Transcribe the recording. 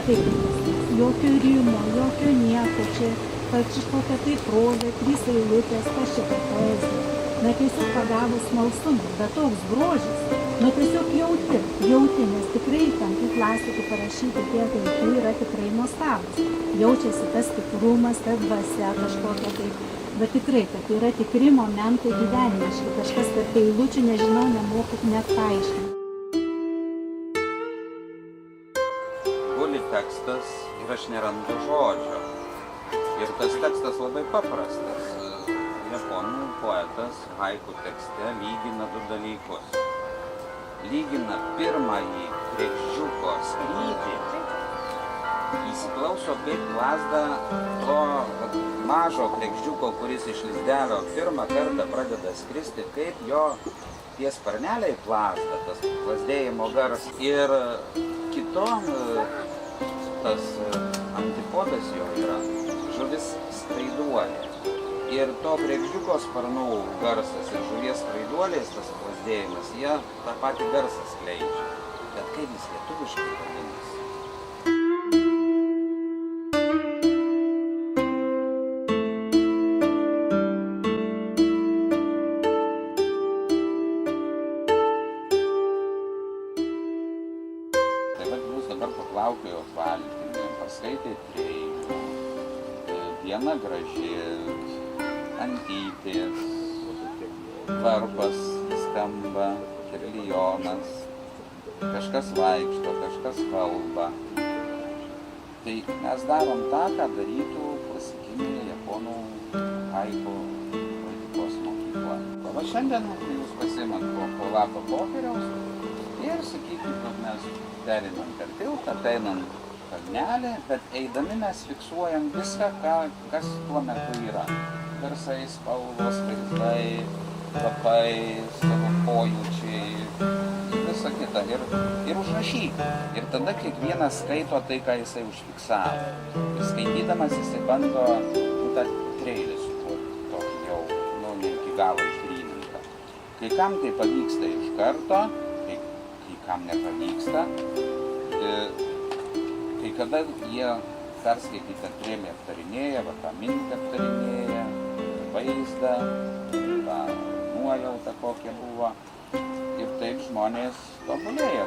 tikrintis. Jokio rimo, jokio nieko, čia kažkokia tai prozė, 3 eilutės, kas čia per poezija. Na tiesiog pagavus smalsumą, bet toks grožis, nu tiesiog jauti, nes tikrai tam tų klasikų parašyti tie vaikai yra tikrai nuostabus. Jaučiasi tas tikrumas, ta dvasia kažkokia tai, bet tikrai, kad yra tikri momentai gyvenimiški, kažkas tarp eilučių, nežinau, nemoku net paaiškinti. Guli tekstas ir aš nerandu žodžio. Ir tas tekstas labai paprastas. Japonų poetas haiku tekste lygina 2 dalykus. Lygina pirmąjį kregždžiuko skrydį, įsiklauso kaip plazda to mažo kregždžiuko, kuris iš lizdelio pirmą kartą pradeda skristi, kaip jo tie sparneliai plazda, tas plazdėjimo garsas. Ir kitom tas antipodas jo yra žuvis skraiduolė. Ir to kregždžiuko sparnų garsas ir žuvies skraiduolės tas plazdėjimas, jie tą patį garsą skleidžia. Bet kaip jis lietuviškai vadinasi? Tai vat jūs dabar paplaukėjot valtimi, paskaitėt Treilių, diena graži, antytės, varpas skamba, kirlijonas, kažkas vaikšto, kažkas kalba. Tai mes darom tą, ką darytų klasikinė japonų haiku poetikos mokykla. Va šiandien jūs pasiimat po lapo popieriaus ir sakykime, kad mes perinam per tiltą, einam kalnelį, bet eidami mes fiksuojam viską, kas tuo metu yra. Garsai, spalvos, vaizdai, kvapai, savo pojūčiai, visa kita. Ir užrašyk. Ir tada kiekvienas skaito tai, ką jisai užfiksavo. Ir skaitydamas jisai bando tą treilį sukurti, tokį jau, ne iki galo išgrynintą. Kai kam tai pavyksta iš karto, kai kam nepavyksta. Kai kada jie perskaitytą treilį aptarinėja, va tą mintį aptarinėja, vaizdą, tą nuojautą kokia buvo. Ir taip žmonės tobulėja.